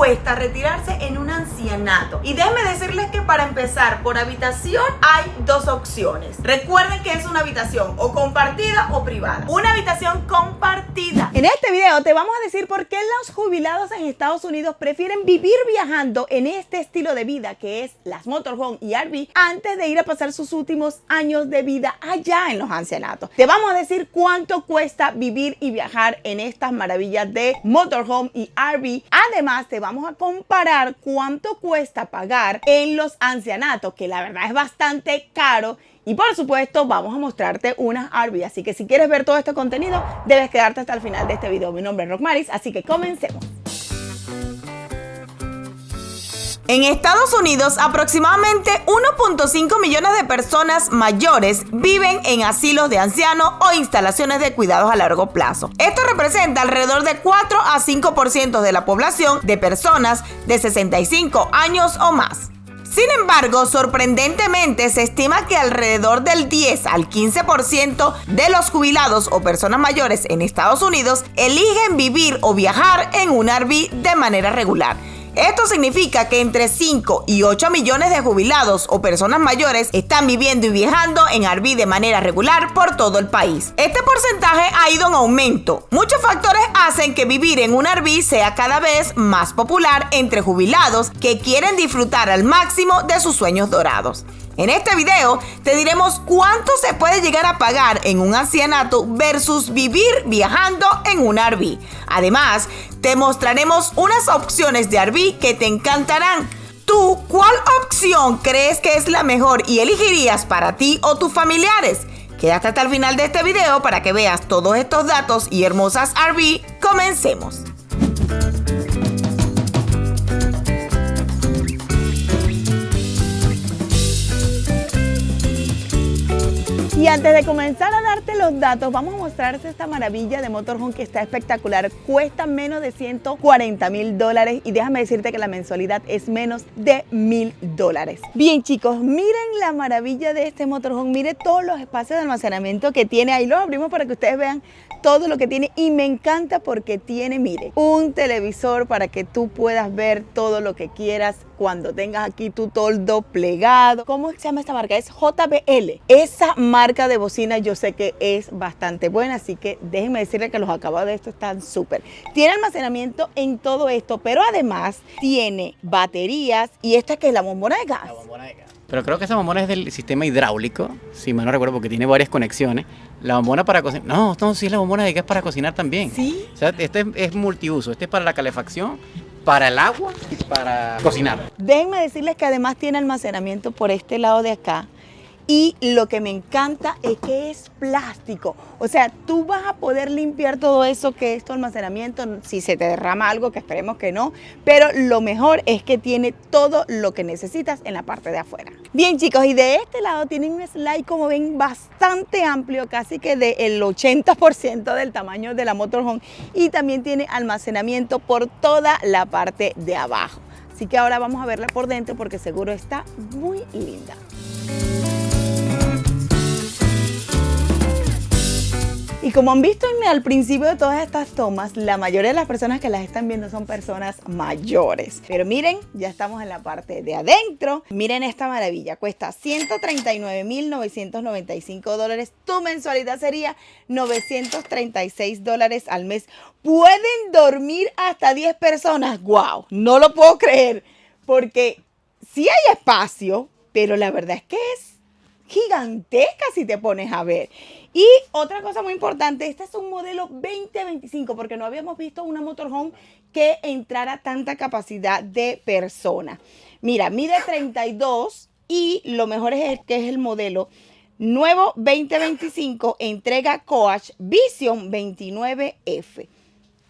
cuesta retirarse en un ancianato? Y déjenme decirles que para empezar, por habitación hay dos opciones. Recuerden que es una habitación o compartida o privada. Una habitación compartida. En este video te vamos a decir por qué los jubilados en Estados Unidos prefieren vivir viajando en este estilo de vida que es las motorhome y RV antes de ir a pasar sus últimos años de vida allá en los ancianatos. Te vamos a decir cuánto cuesta vivir y viajar en estas maravillas de motorhome y RV. Además, te vamos a comparar cuánto cuesta pagar en los ancianatos, que la verdad es bastante caro. Y por supuesto, vamos a mostrarte unas RV. Así que si quieres ver todo este contenido, debes quedarte hasta el final de este video. Mi nombre es Rockmaris, así que comencemos. En Estados Unidos, aproximadamente 1.5 millones de personas mayores viven en asilos de ancianos o instalaciones de cuidados a largo plazo. Esto representa alrededor de 4 a 5% de la población de personas de 65 años o más. Sin embargo, sorprendentemente, se estima que alrededor del 10 al 15% de los jubilados o personas mayores en Estados Unidos eligen vivir o viajar en un RV de manera regular. Esto significa que entre 5 y 8 millones de jubilados o personas mayores están viviendo y viajando en RV de manera regular por todo el país. Este porcentaje ha ido en aumento. Muchos factores hacen que vivir en un RV sea cada vez más popular entre jubilados que quieren disfrutar al máximo de sus sueños dorados. En este video te diremos cuánto se puede llegar a pagar en un ancianato versus vivir viajando en un RV. Además, te mostraremos unas opciones de RV que te encantarán. ¿Tú cuál opción crees que es la mejor y elegirías para ti o tus familiares? Quédate hasta el final de este video para que veas todos estos datos y hermosas RV. Comencemos. Y antes de comenzar a darte los datos, vamos a mostrarte esta maravilla de motorhome que está espectacular. Cuesta menos de $140,000 y déjame decirte que la mensualidad es menos de $1,000. Bien, chicos, miren la maravilla de este motorhome. Miren todos los espacios de almacenamiento que tiene. Ahí los abrimos para que ustedes vean todo lo que tiene y me encanta porque tiene, miren, un televisor para que tú puedas ver todo lo que quieras cuando tengas aquí tu toldo plegado. ¿Cómo se llama esta marca? Es JBL. Esa marca de bocina yo sé que es bastante buena, así que déjenme decirles que los acabados de esto están súper. Tiene almacenamiento en todo esto, pero además tiene baterías y esta que es la bombona de gas. La bombona de gas. Pero creo que esa bombona es del sistema hidráulico, si mal no recuerdo, porque tiene varias conexiones. La bombona para cocinar, no, sí es la bombona de gas para cocinar también. Sí. O sea, este es multiuso, este es para la calefacción, para el agua y para cocinar. Déjenme decirles que además tiene almacenamiento por este lado de acá. Y lo que me encanta es que es plástico. O sea, tú vas a poder limpiar todo eso que es tu almacenamiento si se te derrama algo, que esperemos que no. Pero lo mejor es que tiene todo lo que necesitas en la parte de afuera. Bien, chicos, y de este lado tiene un slide, como ven, bastante amplio, casi que del 80% del tamaño de la motorhome. Y también tiene almacenamiento por toda la parte de abajo. Así que ahora vamos a verla por dentro porque seguro está muy linda. Y como han visto al principio de todas estas tomas, la mayoría de las personas que las están viendo son personas mayores. Pero miren, ya estamos en la parte de adentro. Miren esta maravilla, cuesta $139,995. Tu mensualidad sería $936 al mes. Pueden dormir hasta 10 personas. ¡Wow! No lo puedo creer. Porque sí hay espacio, pero la verdad es que es gigantesca si te pones a ver. Y otra cosa muy importante, este es un modelo 2025 porque no habíamos visto una motorhome que entrara tanta capacidad de personas. Mira, mide 32 y lo mejor es que es el modelo nuevo 2025, entrega Coach Vision 29F.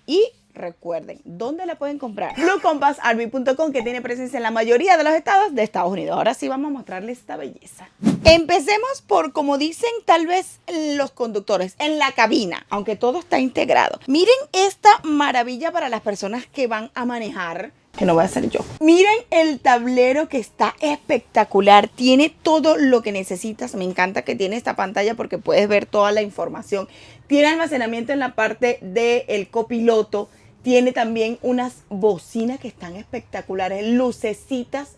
Y recuerden, ¿dónde la pueden comprar? BlueCompassRV.com, que tiene presencia en la mayoría de los estados de Estados Unidos. Ahora sí vamos a mostrarles esta belleza. Empecemos por, como dicen tal vez los conductores, en la cabina, aunque todo está integrado. Miren esta maravilla para las personas que van a manejar, que no voy a ser yo. Miren el tablero que está espectacular, tiene todo lo que necesitas. Me encanta que tiene esta pantalla porque puedes ver toda la información. Tiene almacenamiento en la parte del copiloto. Tiene también unas bocinas que están espectaculares, lucecitas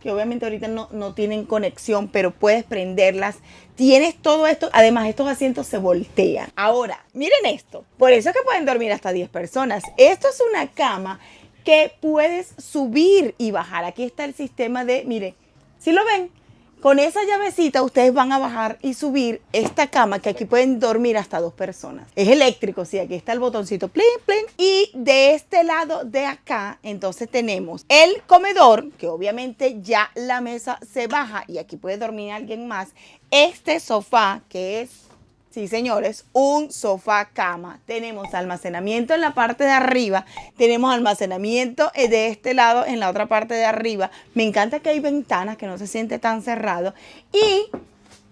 que obviamente ahorita no tienen conexión, pero puedes prenderlas. Tienes todo esto. Además, estos asientos se voltean. Ahora, miren esto. Por eso es que pueden dormir hasta 10 personas. Esto es una cama que puedes subir y bajar. Aquí está el sistema de, mire, si lo ven, con esa llavecita ustedes van a bajar y subir esta cama que aquí pueden dormir hasta 2 personas. Es eléctrico, sí, aquí está el botoncito, plin, plin. Y de este lado de acá, entonces tenemos el comedor, que obviamente ya la mesa se baja y aquí puede dormir alguien más. Este sofá, que es, sí, señores, un sofá cama. Tenemos almacenamiento en la parte de arriba. Tenemos almacenamiento de este lado en la otra parte de arriba. Me encanta que hay ventanas, que no se siente tan cerrado. ¿Y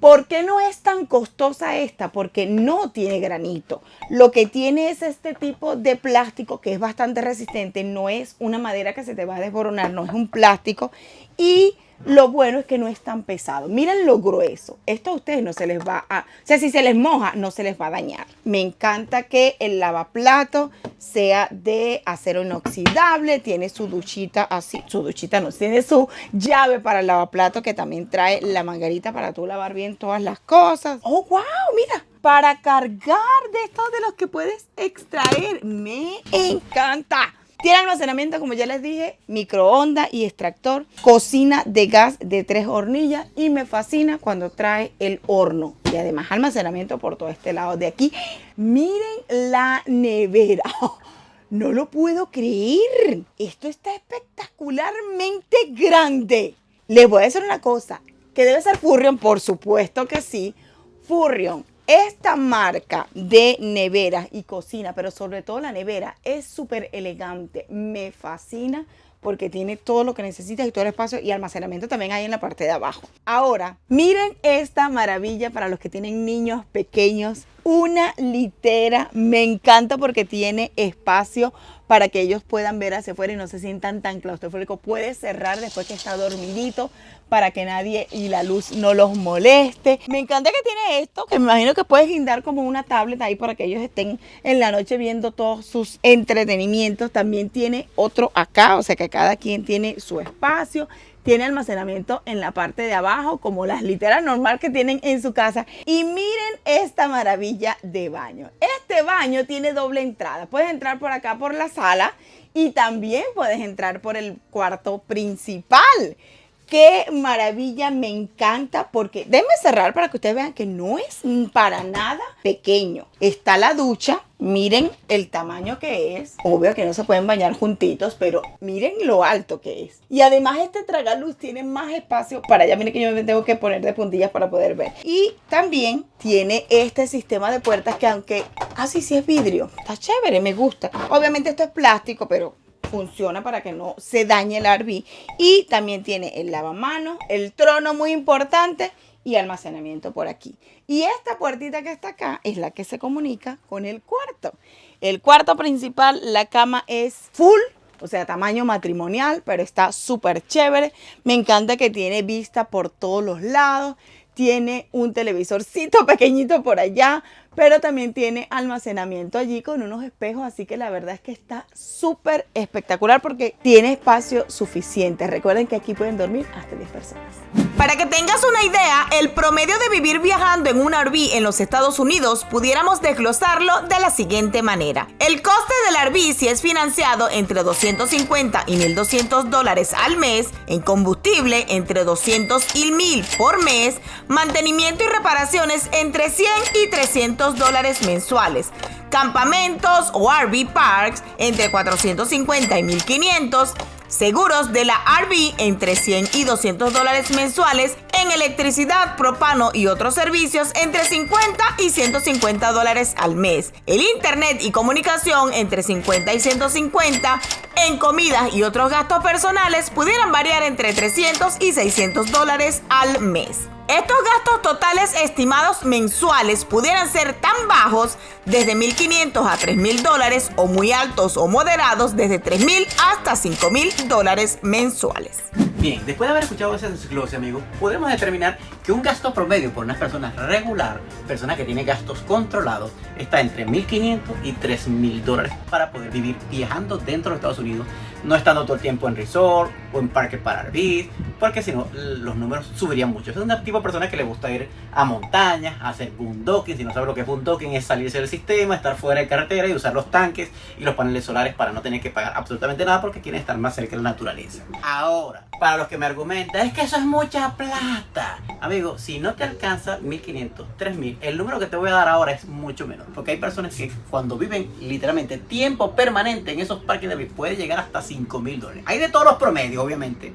por qué no es tan costosa esta? Porque no tiene granito. Lo que tiene es este tipo de plástico que es bastante resistente. No es una madera que se te va a desboronar, no es un plástico. Y lo bueno es que no es tan pesado. Miren lo grueso. Esto a ustedes no se les va a... O sea, si se les moja, no se les va a dañar. Me encanta que el lavaplato sea de acero inoxidable. Tiene su duchita así. Su duchita no, tiene su llave para el lavaplato que también trae la manguerita para tú lavar bien todas las cosas. ¡Oh, wow! Mira, para cargar de estos de los que puedes extraer. Me encanta. Tiene almacenamiento, como ya les dije, microondas y extractor, cocina de gas de 3 hornillas y me fascina cuando trae el horno. Y además almacenamiento por todo este lado de aquí. Miren la nevera. Oh, no lo puedo creer. Esto está espectacularmente grande. Les voy a decir una cosa, que debe ser Furrion, por supuesto que sí. Furrion. Esta marca de neveras y cocina, pero sobre todo la nevera, es súper elegante. Me fascina porque tiene todo lo que necesitas y todo el espacio y almacenamiento también hay en la parte de abajo. Ahora, miren esta maravilla para los que tienen niños pequeños. Una litera. Me encanta porque tiene espacio para que ellos puedan ver hacia afuera y no se sientan tan claustrofóbicos. Puede cerrar después que está dormidito para que nadie y la luz no los moleste. Me encanta que tiene esto, que me imagino que puedes guindar como una tablet ahí para que ellos estén en la noche viendo todos sus entretenimientos. También tiene otro acá, o sea que cada quien tiene su espacio. Tiene almacenamiento en la parte de abajo, como las literas normal que tienen en su casa. Y miren esta maravilla de baño. Este baño tiene doble entrada. Puedes entrar por acá por la sala y también puedes entrar por el cuarto principal. ¡Qué maravilla! Me encanta porque... Déjenme cerrar para que ustedes vean que no es para nada pequeño. Está la ducha. Miren el tamaño que es. Obvio que no se pueden bañar juntitos, pero miren lo alto que es. Y además este tragaluz tiene más espacio para allá. Miren que yo me tengo que poner de puntillas para poder ver. Y también tiene este sistema de puertas que aunque... Ah, sí, sí es vidrio. Está chévere, me gusta. Obviamente esto es plástico, pero... funciona para que no se dañe el RV. Y también tiene el lavamanos, el trono muy importante y almacenamiento por aquí. Y esta puertita que está acá es la que se comunica con el cuarto. El cuarto principal, la cama es full, o sea, tamaño matrimonial, pero está súper chévere. Me encanta que tiene vista por todos los lados. Tiene un televisorcito pequeñito por allá, pero también tiene almacenamiento allí con unos espejos, así que la verdad es que está súper espectacular porque tiene espacio suficiente. Recuerden que aquí pueden dormir hasta 10 personas. Para que tengas una idea, el promedio de vivir viajando en un RV en los Estados Unidos pudiéramos desglosarlo de la siguiente manera. El coste del RV, si es financiado, entre $250 y $1,200 al mes, en combustible entre $200 y $1,000 por mes, mantenimiento y reparaciones entre $100 y $300 mensuales, campamentos o RV parks entre $450 y $1,500, seguros de la RV entre $100 y $200 mensuales, en electricidad, propano y otros servicios entre $50 y $150 al mes, el internet y comunicación entre $50 y $150, en comidas y otros gastos personales pudieran variar entre $300 y $600 al mes. Estos gastos totales estimados mensuales pudieran ser tan bajos desde $1,500 a $3,000 o muy altos o moderados desde $3,000 hasta $5,000 mensuales. Bien, después de haber escuchado ese desglose, amigos, podemos determinar que un gasto promedio por una persona regular, persona que tiene gastos controlados, está entre $1,500 y $3,000 para poder vivir viajando dentro de Estados Unidos, no estando todo el tiempo en resort o en parques para RVs, porque si no los números subirían mucho. Es un tipo de persona que le gusta ir a montañas, a hacer boondocking. Si no sabe lo que es boondocking, es salirse del sistema, estar fuera de carretera y usar los tanques y los paneles solares para no tener que pagar absolutamente nada porque quieren estar más cerca de la naturaleza. Ahora, para los que me argumentan, es que eso es mucha plata. Amigo, si no te alcanza $1,500, $3,000, el número que te voy a dar ahora es mucho menor. Porque hay personas que cuando viven literalmente tiempo permanente en esos parques de RV puede llegar hasta $5,000. Hay de todos los promedios, obviamente.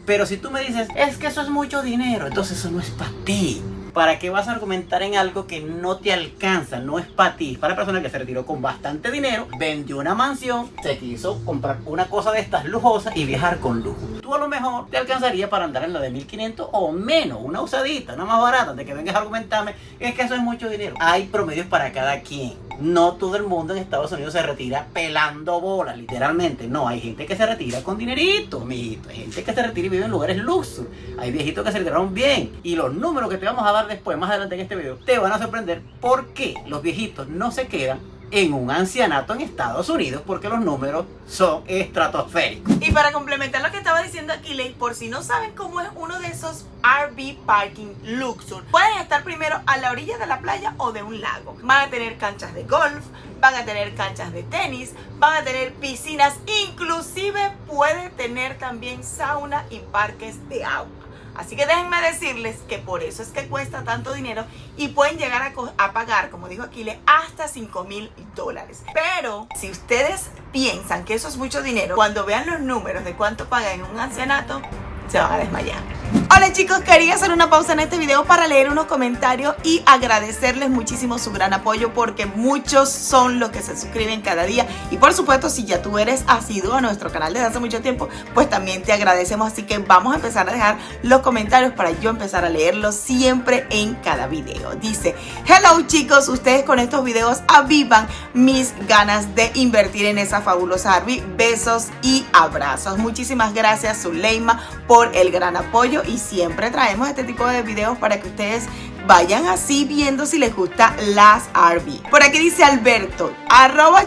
Pero si tú me dices, es que eso es mucho dinero, entonces eso no es para ti. ¿Para qué vas a argumentar en algo que no te alcanza? No es para ti. Para la persona que se retiró con bastante dinero, vendió una mansión, se quiso comprar una cosa de estas lujosas y viajar con lujo. Tú a lo mejor te alcanzaría para andar en la de 1,500 o menos, una usadita, una más barata, de que vengas a argumentarme, es que eso es mucho dinero. Hay promedios para cada quien. No todo el mundo en Estados Unidos se retira pelando bolas, literalmente. No, hay gente que se retira con dinerito, mijito. Hay gente que se retira y vive en lugares luxos. Hay viejitos que se retiraron bien. Y los números que te vamos a dar después, más adelante en este video, te van a sorprender por qué los viejitos no se quedan en un ancianato en Estados Unidos, porque los números son estratosféricos. Y para complementar lo que estaba diciendo Aquiles, por si no saben cómo es uno de esos RV parking luxury, pueden estar primero a la orilla de la playa o de un lago. Van a tener canchas de golf, van a tener canchas de tenis, van a tener piscinas, inclusive puede tener también sauna y parques de agua. Así que déjenme decirles que por eso es que cuesta tanto dinero y pueden llegar a pagar, como dijo Aquiles, hasta $5,000. Pero si ustedes piensan que eso es mucho dinero, cuando vean los números de cuánto pagan en un ancianato, se van a desmayar. Hola chicos, quería hacer una pausa en este video para leer unos comentarios y agradecerles muchísimo su gran apoyo, porque muchos son los que se suscriben cada día. Y por supuesto, si ya tú eres asiduo a nuestro canal desde hace mucho tiempo, pues también te agradecemos. Así que vamos a empezar a dejar los comentarios para yo empezar a leerlos siempre en cada video. Dice: hello chicos, ustedes con estos videos avivan mis ganas de invertir en esa fabulosa RV. Besos y abrazos. Muchísimas gracias Zuleima por el gran apoyo, y siempre traemos este tipo de videos para que ustedes vayan así viendo si les gusta las RV. Por aquí dice Alberto,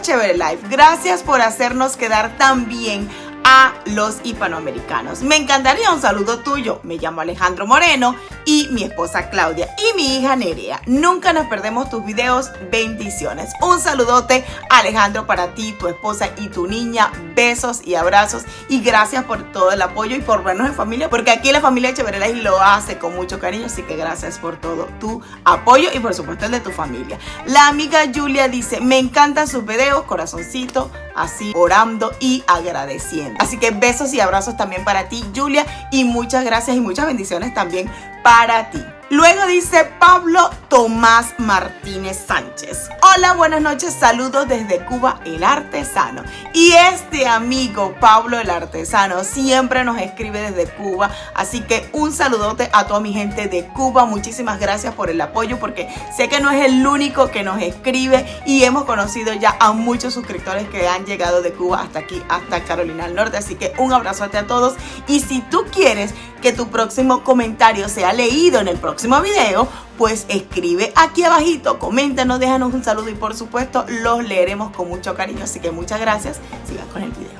@ChévereLife, gracias por hacernos quedar tan bien a los hispanoamericanos. Me encantaría un saludo tuyo. Me llamo Alejandro Moreno y mi esposa Claudia y mi hija Nerea. Nunca nos perdemos tus videos. Bendiciones. Un saludote, Alejandro, para ti, tu esposa y tu niña. Besos y abrazos, y gracias por todo el apoyo y por vernos en familia, porque aquí la familia ChévereLife lo hace con mucho cariño. Así que gracias por todo tu apoyo y por supuesto el de tu familia. La amiga Julia dice: me encantan sus videos, corazoncito, así orando y agradeciendo. Así que besos y abrazos también para ti, Julia, y muchas gracias y muchas bendiciones también para ti. Luego dice Pablo Tomás Martínez Sánchez: hola, buenas noches, saludos desde Cuba, el artesano. Y este amigo Pablo el artesano siempre nos escribe desde Cuba, así que un saludote a toda mi gente de Cuba. Muchísimas gracias por el apoyo, porque sé que no es el único que nos escribe, y hemos conocido ya a muchos suscriptores que han llegado de Cuba hasta aquí, hasta Carolina del Norte. Así que un abrazote a todos, y si tú quieres que tu próximo comentario sea leído en el próximo video, pues escribe aquí abajito, coméntanos, déjanos un saludo y por supuesto los leeremos con mucho cariño. Así que muchas gracias, sigan con el video.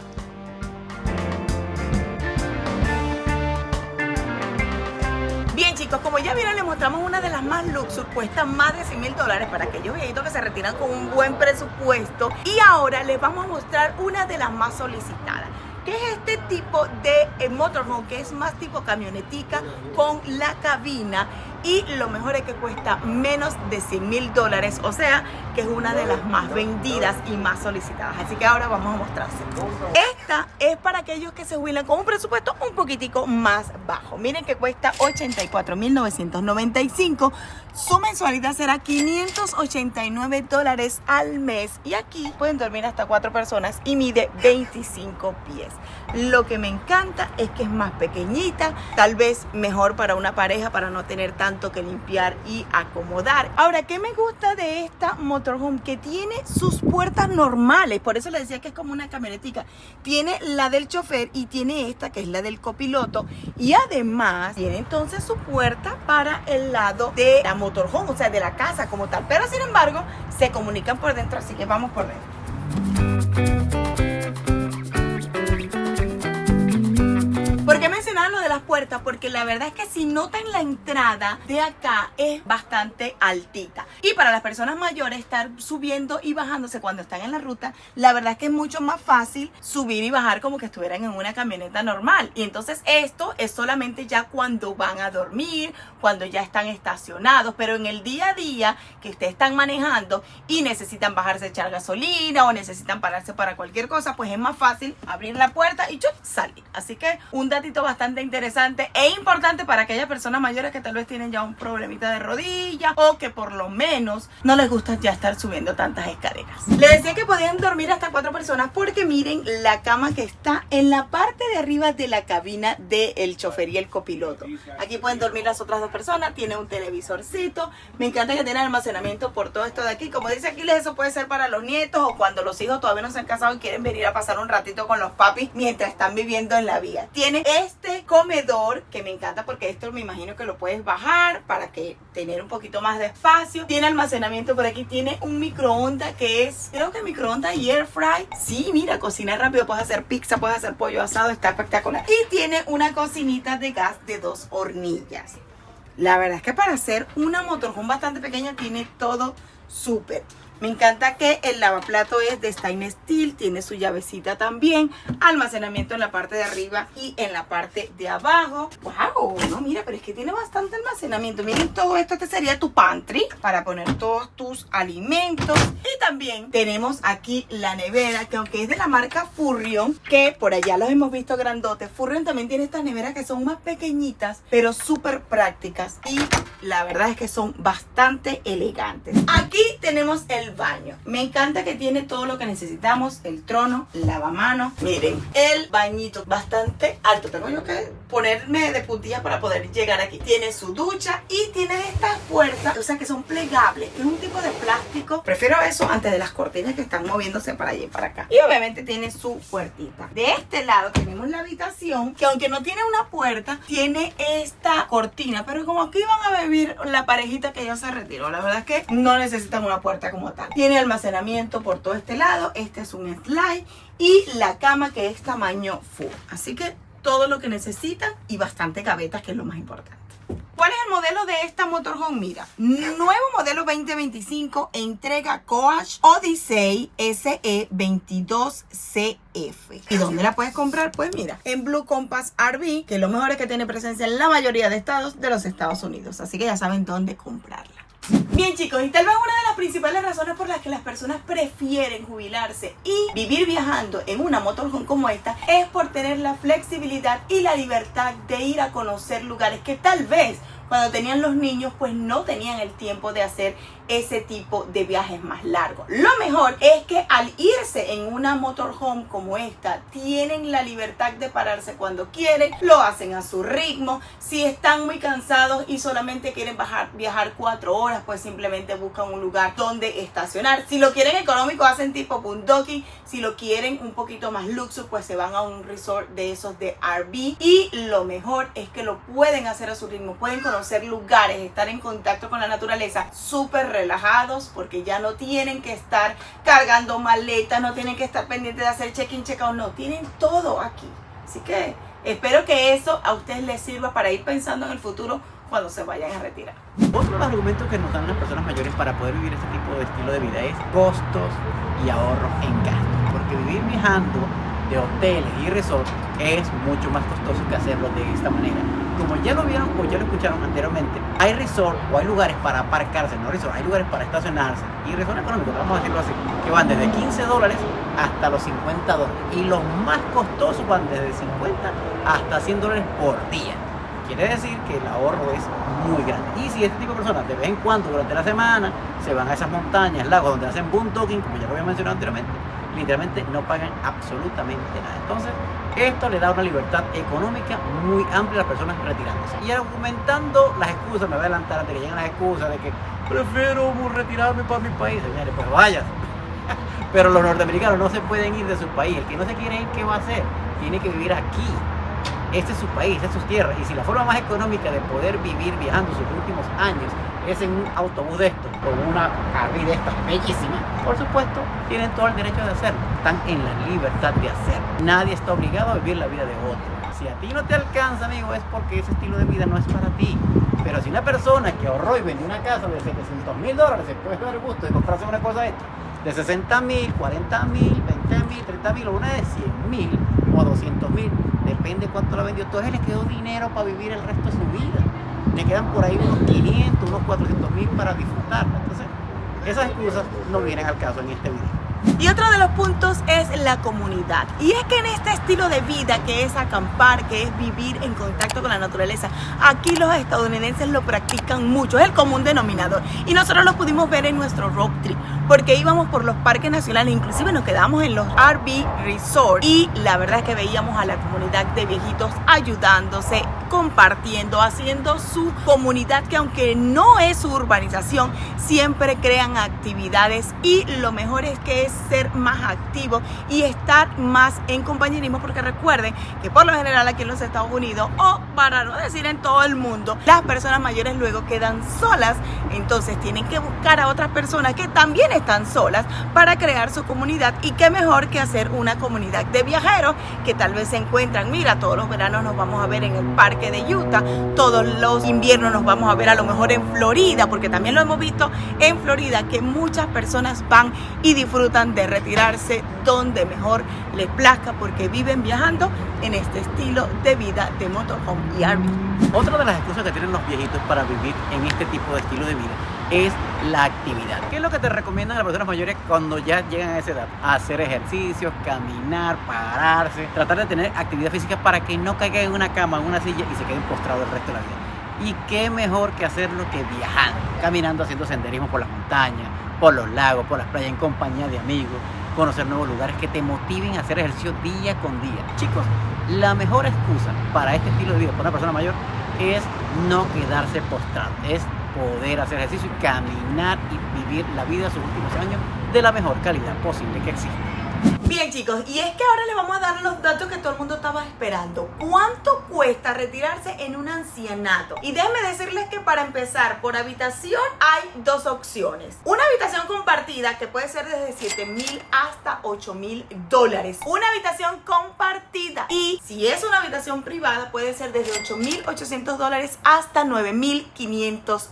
Bien chicos, como ya vieron, les mostramos una de las más luxury, cuesta más de $100,000 para aquellos viejitos que se retiran con un buen presupuesto. Y ahora les vamos a mostrar una de las más solicitadas, que es este tipo de motorhome, que es más tipo camionetica con la cabina, y lo mejor es que cuesta menos de $100,000, o sea que es una de las más vendidas y más solicitadas. Así que ahora vamos a mostrarse. Esta es para aquellos que se jubilan con un presupuesto un poquitico más bajo. Miren que cuesta $84,995. Su mensualidad será $589 al mes, y aquí pueden dormir hasta 4 personas y mide 25 pies. Lo que me encanta es que es más pequeñita, tal vez mejor para una pareja, para no tener tanto que limpiar y acomodar. Ahora, ¿qué me gusta de esta motorhome? Que tiene sus puertas normales, por eso les decía que es como una camionetica. Tiene tiene la del chofer y tiene esta que es la del copiloto, y además tiene entonces su puerta para el lado de la motorhome, o sea, de la casa como tal, pero sin embargo se comunican por dentro, así que vamos por dentro. ¿Por qué mencionar lo de las puertas? Porque la verdad es que si notan la entrada de acá es bastante altita. Y para las personas mayores estar subiendo y bajándose cuando están en la ruta, la verdad es que es mucho más fácil subir y bajar como que estuvieran en una camioneta normal. Y entonces esto es solamente ya cuando van a dormir, cuando ya están estacionados. Pero en el día a día que ustedes están manejando y necesitan bajarse a echar gasolina o necesitan pararse para cualquier cosa, pues es más fácil abrir la puerta y salir. Así que un datito bastante interesante e importante para aquellas personas mayores que tal vez tienen ya un problemita de rodilla o que por lo menos no les gusta ya estar subiendo tantas escaleras. Les decía que podían dormir hasta 4 personas porque miren la cama que está en la parte de arriba de la cabina del chofer y el copiloto. Aquí pueden dormir las otras 2 personas, tiene un televisorcito, me encanta que tiene almacenamiento por todo esto de aquí. Como dice Aquiles, eso puede ser para los nietos o cuando los hijos todavía no se han casado y quieren venir a pasar un ratito con los papis mientras están viviendo en la vía. Tiene este comedor que me encanta porque esto me imagino que lo puedes bajar para que tener un poquito más de espacio. Tiene almacenamiento por aquí, tiene un microondas que es, creo que microondas y air fry. Sí, mira, cocinar rápido, puedes hacer pizza, puedes hacer pollo asado, está espectacular. Y tiene una cocinita de gas de 2 hornillas. La verdad es que para hacer una motorhome bastante pequeña tiene todo súper. Me encanta que el lavaplato es de stainless steel, tiene su llavecita también, almacenamiento en la parte de arriba y en la parte de abajo. ¡Wow! No, mira, pero es que tiene bastante almacenamiento. Miren todo esto, este sería tu pantry para poner todos tus alimentos. Y también tenemos aquí la nevera, que aunque es de la marca Furrion, que por allá los hemos visto grandotes, Furrion también tiene estas neveras que son más pequeñitas, pero súper prácticas. Y la verdad es que son bastante elegantes. Aquí tenemos el baño. Me encanta que tiene todo lo que necesitamos, el trono, lavamanos. Miren, el bañito bastante alto. Tengo yo que ponerme de puntillas para poder llegar aquí. Tiene su ducha y tiene estas puertas, o sea que son plegables, que es un tipo de plástico. Prefiero eso antes de las cortinas que están moviéndose para allá y para acá. Y obviamente tiene su puertita. De este lado tenemos la habitación, que aunque no tiene una puerta, tiene esta cortina, pero como aquí van a vivir la parejita que ya se retiró, la verdad es que no necesitan una puerta como tal. Tiene almacenamiento por todo este lado. Este es un slide y la cama que es tamaño full. Así que todo lo que necesitan y bastante gavetas, que es lo más importante. ¿Cuál es el modelo de esta motorhome? Mira, nuevo modelo 2025, entrega Coach Odyssey SE22CF. ¿Y dónde la puedes comprar? Pues mira, en Blue Compass RV, que lo mejor es que tiene presencia en la mayoría de estados de los Estados Unidos. Así que ya saben dónde comprarla. Bien, chicos, y tal vez una de las principales razones por las que las personas prefieren jubilarse y vivir viajando en una motorhome como esta es por tener la flexibilidad y la libertad de ir a conocer lugares que tal vez cuando tenían los niños pues no tenían el tiempo de hacer ese tipo de viajes más largos. Lo mejor es que al irse en una motorhome como esta tienen la libertad de pararse cuando quieren, lo hacen a su ritmo. Si están muy cansados y solamente quieren viajar 4 horas, pues simplemente buscan un lugar donde estacionar. Si lo quieren económico, hacen tipo boondocking. Si lo quieren un poquito más luxo, pues se van a un resort de esos de RV. Y lo mejor es que lo pueden hacer a su ritmo, pueden conocer lugares, estar en contacto con la naturaleza súper relajados, porque ya no tienen que estar cargando maletas, no tienen que estar pendientes de hacer check-in, check-out, no, tienen todo aquí. Así que espero que eso a ustedes les sirva para ir pensando en el futuro cuando se vayan a retirar. Otro de los argumentos que nos dan las personas mayores para poder vivir este tipo de estilo de vida es costos y ahorros en gastos, porque vivir viajando de hoteles y resorts es mucho más costoso que hacerlo de esta manera. Como ya lo vieron o ya lo escucharon anteriormente, hay resort o hay lugares para aparcarse, no resort, hay lugares para estacionarse y resort económicos, vamos a decirlo así, que van desde $15 hasta los $50 y los más costosos van desde $50 hasta $100 por día. Quiere decir que el ahorro es muy grande. Y si este tipo de personas de vez en cuando durante la semana se van a esas montañas, lagos donde hacen boondocking, como ya lo había mencionado anteriormente, literalmente no pagan absolutamente nada. Entonces esto le da una libertad económica muy amplia a las personas retirándose. Y argumentando las excusas, me voy a adelantar antes que lleguen las excusas de que prefiero retirarme para mi país. Señores, pues váyanse. Pero los norteamericanos no se pueden ir de su país. El que no se quiere ir, ¿qué va a hacer? Tiene que vivir aquí. Este es su país, esta es su tierra. Y si la forma más económica de poder vivir viajando sus últimos años es en un autobús de estos o una RV de estas bellísima, por supuesto, tienen todo el derecho de hacerlo. Están en la libertad de hacerlo. Nadie está obligado a vivir la vida de otro. Si a ti no te alcanza, amigo, es porque ese estilo de vida no es para ti. Pero si una persona que ahorró y vendió una casa de $700,000 se puede dar el gusto de comprarse una cosa esta de $60,000, $40,000, $20,000, $30,000 o una de $100,000 o $200,000, depende cuánto la vendió. Entonces le quedó dinero para vivir el resto de su vida. Le quedan por ahí unos 500, unos 400,000 para disfrutarla. Entonces, esas excusas no vienen al caso en este video. Y otro de los puntos es la comunidad. Y es que en este estilo de vida que es acampar, que es vivir en contacto con la naturaleza, aquí los estadounidenses lo practican mucho, es el común denominador. Y nosotros lo pudimos ver en nuestro road trip, porque íbamos por los parques nacionales, inclusive nos quedamos en los RV Resort y la verdad es que veíamos a la comunidad de viejitos ayudándose, compartiendo, haciendo su comunidad, que aunque no es su urbanización, siempre crean actividades y lo mejor es que es ser más activo y estar más en compañerismo, porque recuerden que por lo general aquí en los Estados Unidos, o para no decir en todo el mundo, las personas mayores luego quedan solas, entonces tienen que buscar a otras personas que también están solas para crear su comunidad. Y qué mejor que hacer una comunidad de viajeros que tal vez se encuentran, mira, todos los veranos nos vamos a ver en el parque de Utah, todos los inviernos nos vamos a ver a lo mejor en Florida, porque también lo hemos visto en Florida que muchas personas van y disfrutan de retirarse donde mejor les plazca, porque viven viajando en este estilo de vida de motorhome y RV. Otra de las excusas que tienen los viejitos para vivir en este tipo de estilo de vida es la actividad. ¿Qué es lo que te recomiendan a las personas mayores cuando ya llegan a esa edad? Hacer ejercicios, caminar, pararse, tratar de tener actividad física para que no caigan en una cama, en una silla y se queden postrados el resto de la vida. Y qué mejor que hacerlo que viajando, caminando, haciendo senderismo por las montañas, por los lagos, por las playas, en compañía de amigos, conocer nuevos lugares que te motiven a hacer ejercicio día con día. Chicos, la mejor excusa para este estilo de vida para una persona mayor es no quedarse postrado, es poder hacer ejercicio y caminar y vivir la vida de sus últimos años de la mejor calidad posible que existe. Bien, chicos, y es que ahora les vamos a dar los datos que todo el mundo estaba esperando. ¿Cuánto cuesta retirarse en un ancianato? Y déjenme decirles que para empezar, por habitación hay dos opciones. Una habitación compartida que puede ser desde $7,000 hasta $8,000. Una habitación compartida. Y si es una habitación privada, puede ser desde $8,800 hasta $9,500.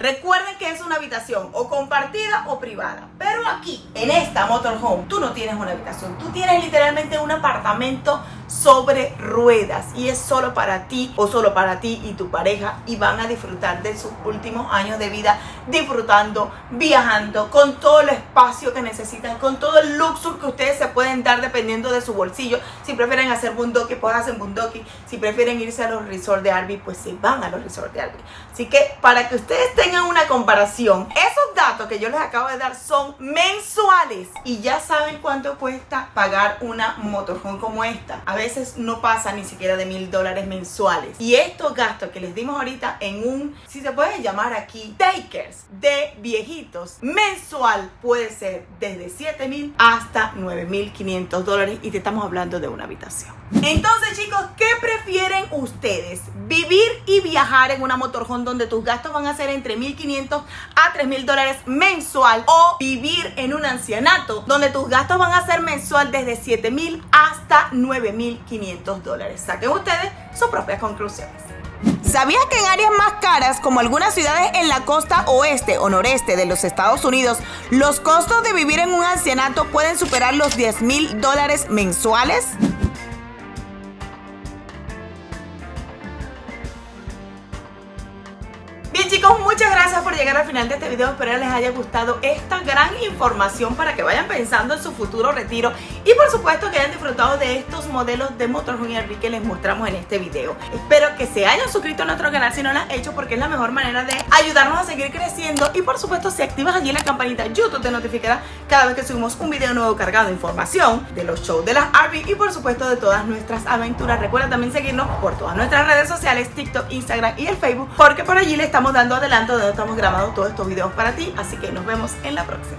Recuerden que es una habitación o compartida o privada. Pero aquí, en esta motorhome, tú no tienes una habitación, tú tienes literalmente un apartamento sobre ruedas y es solo para ti o solo para ti y tu pareja, y van a disfrutar de sus últimos años de vida disfrutando, viajando, con todo el espacio que necesitan, con todo el luxo que ustedes se pueden dar dependiendo de su bolsillo. Si prefieren hacer boondocking, pues hacen boondocking. Si prefieren irse a los resorts de RV, pues se van a los resorts de RV. Así que para que ustedes tengan una comparación, esos datos que yo les acabo de dar son mensuales y ya saben cuánto cuesta pagar una motorhome como esta. A veces no pasa ni siquiera de $1,000 mensuales. Y estos gastos que les dimos ahorita en un, si se puede llamar aquí, takers de viejitos, mensual puede ser desde $7,000 hasta $9,500 y te estamos hablando de una habitación. Entonces, chicos, ¿qué prefieren ustedes? ¿Vivir y viajar en una motorhome donde tus gastos van a ser entre $1,500 a $3,000 mensual, o vivir en un ancianato donde tus gastos van a ser mensual desde $7,000 hasta $9,500? Saquen ustedes sus propias conclusiones. ¿Sabías que en áreas más caras, como algunas ciudades en la costa oeste o noreste de los Estados Unidos, los costos de vivir en un ancianato pueden superar los $10,000 mensuales? Bien, chicos, muchas gracias por llegar al final de este video. Espero les haya gustado esta gran información para que vayan pensando en su futuro retiro y por supuesto que hayan disfrutado de estos modelos de motorhome y RV que les mostramos en este video. Espero que se hayan suscrito a nuestro canal si no lo han hecho, porque es la mejor manera de ayudarnos a seguir creciendo. Y por supuesto, si activas allí la campanita, YouTube te notificará cada vez que subimos un video nuevo cargado de información de los shows de las RV y por supuesto de todas nuestras aventuras. Recuerda también seguirnos por todas nuestras redes sociales, TikTok, Instagram y el Facebook, porque por allí le estamos dando adelanto de donde estamos grabando todos estos videos para ti. Así que nos vemos en la próxima.